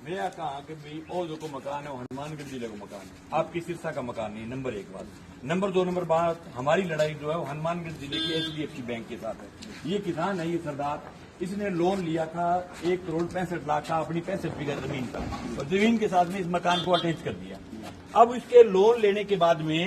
मैं कहा कि भाई और जो को मकान है वो हनुमानगढ़ जिले का मकान है, आपकी सिरसा का मकान नहीं। नंबर 1 बात। नंबर 2 नंबर बात, हमारी लड़ाई जो है वो हनुमानगढ़ जिले की HDFC बैंक के साथ है। ये किसान है, ये सरदार, इसने लोन लिया था 1 करोड़ 65 लाख का अपनी 65 बीघा जमीन का, और जमीन के साथ में इस मकान को अटैच कर दिया। अब इसके लोन लेने के बाद में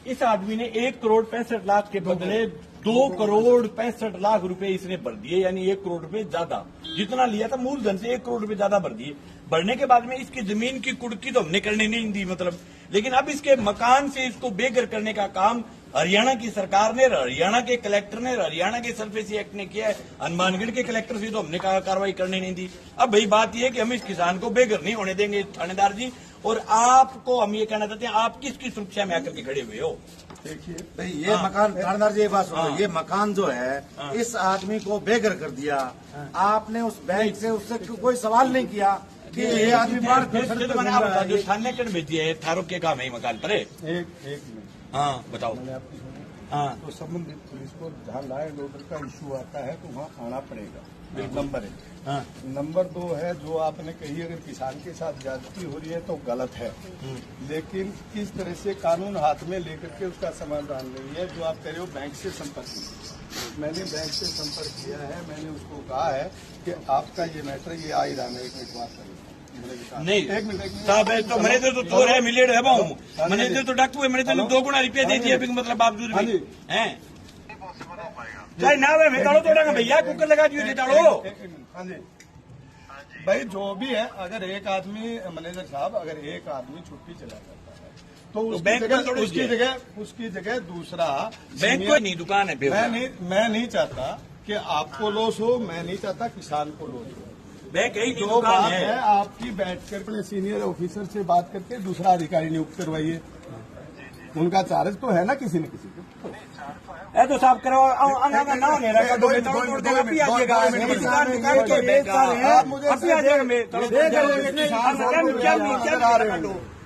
इस आदमी ने 1 करोड़ 65 लाख के बदले 2 करोड़ 65 लाख रुपए इसने भर दिए, यानी 1 करोड़ रुपए ज्यादा जितना लिया था मूलधन से 1 करोड़ रुपए ज्यादा भर दिए। भरने के बाद में इसकी जमीन की कुड़की तो हमने करने नहीं दी मतलब, लेकिन अब इसके मकान से इसको बेघर करने का काम हरियाणा की सरकार ने, हरियाणा के कलेक्टर ने, हरियाणा के सरफेसी एक्ट ने किया है। हनुमानगढ़ के कलेक्टर से तो हमने कार्रवाई करने नहीं दी। अब भाई बात यह है कि हम इस किसान को बेघर नहीं होने देंगे थानेदार जी, और आपको हम ये कहना चाहते हैं आप किसकी सुरक्षा में आकर के खड़े हुए हो? देखिए भाई ये मकान, थानेदार जी ये बात सुनो, ये मकान जो है इस आदमी को बेघर कर दिया। आपने उस बैंक से उससे कोई सवाल नहीं किया कि ये आदमी बाहर जो थाने कर भेजी है थारो के काम है मकान पर। एक मिनट, हाँ बताओ। हाँ तो संबंधित पुलिस को जहाँ लॉ एंड ऑर्डर का इशू आता है तो वहाँ आना पड़ेगा, नंबर 1। हाँ नंबर 2 है जो आपने कही अगर किसान के साथ ज्यादती हो रही है तो गलत है, लेकिन किस तरह से कानून हाथ में लेकर के उसका समाधान नहीं है। जो आप कह रहे हो बैंक से संपर्क कीजिए, मैंने बैंक से संपर्क किया है, मैंने उसको कहा है कि आपका ये मैटर ये आ ही रहा है, एक मिनट बात करिए। नहीं एक मिनट साहब, तो मैंने तो चोर है मिलेट है बाहू, मैंने तो डाकू है, मैंने तो 2 गुना रुपया दे दिए मतलब बावजूद भी हैं। चाहे ना वे मैं ताड़ो तोड़ेगा भैया, कुकर लगा दियो ताड़ो। हाँ जी भाई, जो भी है, अगर एक आदमी मैनेजर साहब, अगर एक आदमी छुट्टी चला जाता है तो उसकी जगह दूसरा बैंक को नहीं दुकान है। मैं नहीं चाहता कि आपको लॉस हो, मैं नहीं चाहता किसान को लॉस हो। बैंक यही जो बात है आपकी बैठ कर अपने सीनियर ऑफिसर से बात करके दूसरा अधिकारी नियुक्त करवाइए, उनका चार्ज तो है ना किसी न किसी को। तो साफ करो ना होने रखा तो अभी आ जाएगा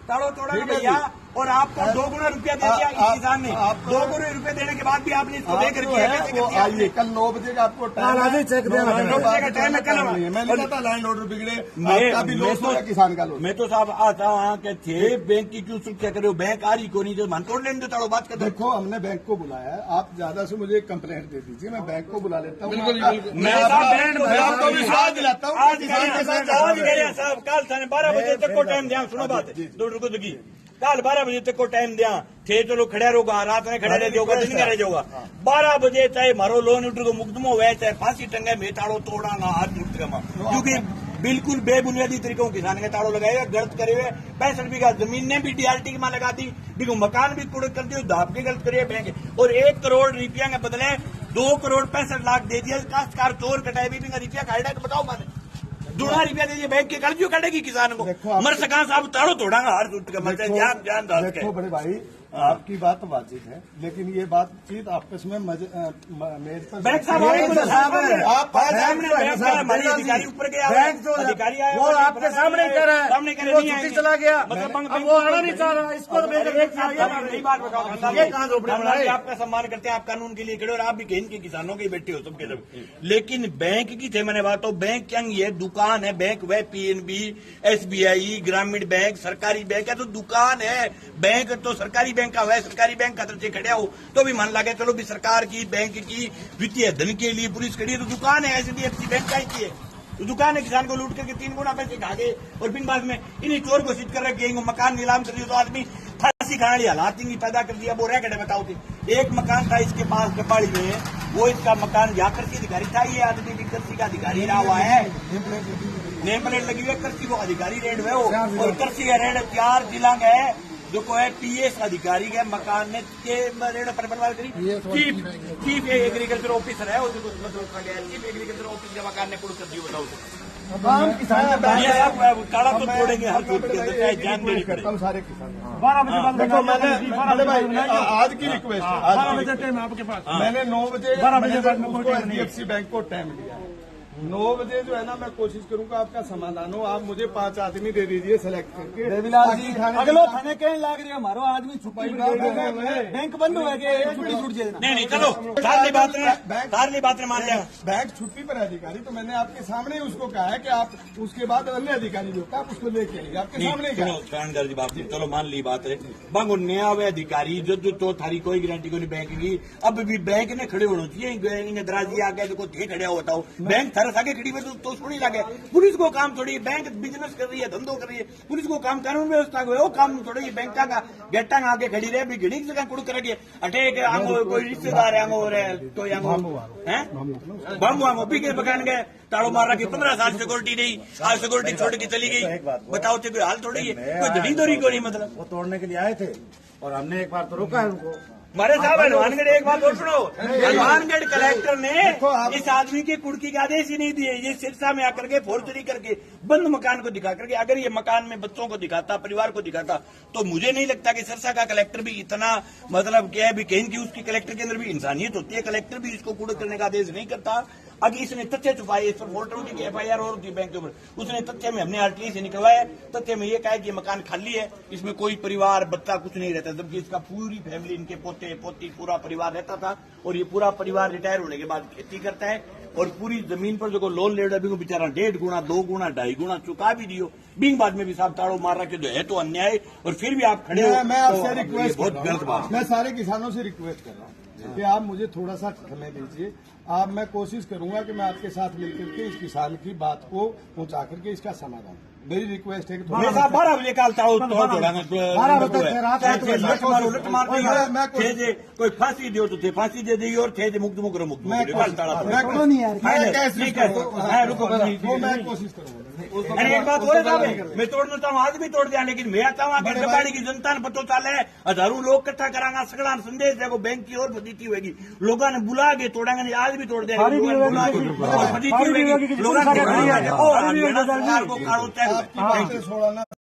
ताड़ो तोड़ा भैया, और आपको 2 गुना रुपया दे दिया इस किसान ने। 2 गुना रुपये देने के बाद भी आपने इसको लेकर किया। आइए कल 9 बजे का आपको चेक देना, 9 बजे का टाइम है कल। मैं नहीं चाहता लैंड ऑर्डर बिगड़े, आपका भी लॉस हो या किसान का लॉस। मैं तो साहब आता वहाँ के थे, बैंक की क्यों सुरक्षा करे हो? बैंक आ रही को नहीं, जो मन तोड़ लेने ताड़ो बात कर। देखो हमने बैंक को बुलाया है, आप ज्यादा से मुझे कंप्लेंट दे दीजिए, मैं बैंक को बुला लेता हूँ। मैं आपको विश्वास दिलाता हूँ साहब, कल साढ़े 12 बजे तक को टाइम दिया। सुनो बात, 2 रुको दगी, कल 12 बजे तक को टाइम दिया थे, चलो खड़ा रहोगा, रात में खड़ा रह जाओगा, दिन में रह जाओगा। 12 बजे चाहे मारो लोन उठ को मुकदमा हुआ, चाहे फांसी टंगे, मैं ताड़ो तोड़ा ना हाथ उठ गया, क्योंकि बिल्कुल बेबुनियादी तरीकों किसान के ताड़ो लगाएगा, गलत करे हुए। 65 बीघा जमीन ने भी DRT की मां लगा दी, बिल्कुल मकान भी कुड़ कर दी, दाप के गलत करे बैंक, और 1 करोड़ रुपया के बदले 2 करोड़ 65 लाख दे दिया। काश्तकार चोर कटाए भी रुपया खाएगा तो बताओ मैंने 2 रुपया दे दिए, बैंक के कर्ज कटेगी किसान को। मर सका साहब ताड़ो तोड़ागा हर का मतलब जान दास। देखो बड़े भाई, आपकी बात वाजिब है, लेकिन ये बातचीत आपस में मेज पर बैंक साहब हमारी अधिकारी ऊपर गया, बैंक जो अधिकारी आया वो आपके सामने कह रहा है, सामने कह वो छुट्टी चला गया, मतलब अब वो आना नहीं चाह रहा, इसको एक बात बताओ, ये कहाँ झोपड़े बनाए? आपका सम्मान करते हैं, आप कानून के लिए खड़े, और आप भी कहीं के किसानों के बैठे हो सबके सब, लेकिन बैंक की थे मैंने बात, तो बैंक क्या ये दुकान है? बैंक वह PNB SBI ग्रामीण बैंक सरकारी बैंक है, तो दुकान है। बैंक तो सरकारी बैंक का है, सरकारी बैंक का तरफ से खड़ा हो तो भी मन लगे, चलो भी सरकार की बैंक की वित्तीय धन के लिए पुलिस खड़ी है, तो दुकान है HDFC बैंक का ही है, तो दुकान है। किसान को लूट करके 3 गुना पैसे खा गए, और बिन बाद में इन्हीं चोर घोषित कर रखे, मकान नीलाम कर दिया, तो आदमी फांसी खाने वाली हालात ही पैदा कर दिया। वो रह गए बताओ थे, एक मकान था इसके पास कपाड़ी में, वो इसका मकान यहाँ कृषि अधिकारी था, ये आदमी भी कृषि का अधिकारी रहा हुआ है, नेम प्लेट लगी हुई है, कृषि को अधिकारी रेड हुए, और कृषि का रेड 4 जिला है, जो को है PS अधिकारी के मकान ने के चीफ एग्रीकल्चर ऑफिसर है, चीफ एग्रीकल्चर ऑफिस के मकान ने कुड़ कर दिया। बताओ काड़ा तो छोड़ेंगे हर चीज के अंदर, जान देनी पड़ेगी सारे किसान। 12 बजे देखो मैंने आज की रिक्वेस्ट, आज आपके पास मैंने 9 बजे HDFC बैंक को टाइम दिया है, 9 बजे जो है ना मैं कोशिश करूंगा आपका समाधान हो। आप मुझे 5 आदमी दे दीजिए सेलेक्ट करके। देवीलाल जी अगलो थाने कहने लाग रही है हमारो आदमी छुट्टी बैंक बंद हो गया छुट्टी छूट जाए। नहीं चलो सारी बातें मान लिया। बैंक छुट्टी पर है अधिकारी, तो मैंने आपके सामने ही उसको कहा है कि आप उसके बाद अन्य अधिकारी जो आप उसको लेके आइए, आपके सामने ही कहा। चलो मान ली बात है। बंग नया हुआ अधिकारी जो तो थारी कोई गारंटी को नहीं बैंक की। अब भी बैंक ने खड़े होना चाहिए। दराजी आ गया तो कोई खड़े हो बताओ, बैंक थारे आगे खड़ी हुई तो थोड़ी लगे। पुलिस को काम थोड़ी, बैंक बिजनेस कर रही है, धंधो कर रही है। पुलिस को काम कानून व्यवस्था को काम थोड़ी। बैंक का गेटा आगे खड़ी रहे भी घड़ी जगह कुड़ करेंगे अटैक आंगो कोई रिश्तेदार आंगो तो बम पी के बगान गए ताड़ो मार रखी 15 साल सिक्योरिटी नहीं, आज सिक्योरिटी छोड़ के चली गई। बताओ तो कोई हाल थोड़ी है, कोई धड़ी दौरी को नहीं। मतलब वो तोड़ने के लिए आए थे और हमने एक बार तो रोका है उनको। हमारे साहब हनुमानगढ़ एक बात और सुनो, हनुमानगढ़ कलेक्टर ने इस आदमी के कुड़की के आदेश ही नहीं दिए। ये सिरसा में आकर के फोर्जरी करके बंद मकान को दिखा करके, अगर ये मकान में बच्चों को दिखाता, परिवार को दिखाता, तो मुझे नहीं लगता कि सिरसा का कलेक्टर भी इतना मतलब क्या है भी कहीं की उसकी कलेक्टर के अंदर भी इंसानियत होती है। कलेक्टर भी इसको कूड़ा करने का आदेश नहीं करता। अगर इसने तथ्य छुपाए, इस पर वोल्टर की FIR और होती बैंक के ऊपर, उसने तथ्य में हमने RTI से निकलवाया, तथ्य में ये कहा कि ये मकान खाली है, इसमें कोई परिवार बच्चा कुछ नहीं रहता, जबकि इसका पूरी फैमिली, इनके पोते पोती पूरा परिवार रहता था। और ये पूरा परिवार रिटायर होने के बाद खेती करता है और पूरी जमीन पर जो लोन ले रहा बेचारा 1.5 गुना 2 गुना 2.5 गुना चुका भी दियो। बिंग बाद में भी साहब ताड़ो मार रहा जो है तो अन्याय, और फिर भी आप खड़े हो। मैं आपसे रिक्वेस्ट बहुत गलत बात। मैं सारे किसानों से रिक्वेस्ट कर रहा हूँ कि आप मुझे थोड़ा सा समय दीजिए। मैं कोशिश करूंगा कि मैं आपके साथ मिलकर के इस किसान की बात को पहुंचा करके इसका समाधान, मेरी रिक्वेस्ट है कि 12 बजे काल ताड़ो कोई फांसी दियो तो थे फांसी दे दी और थे मुक्त मुकर मुक्त मैं कोशिश करूंगा। अरे एक बात हो रहा है, मैं तोड़ना चाहूँ आज भी तोड़ दिया, लेकिन मैं आता हूँ की जनता ने पतो चाले हजारों लोग इकट्ठा करांगा, सगड़ा संदेश देखो बैंक की और फजीती होगी। लोगों ने बुला के तोड़ेंगे, आज भी तोड़ देंगे, फजीती होगी। लोगों ने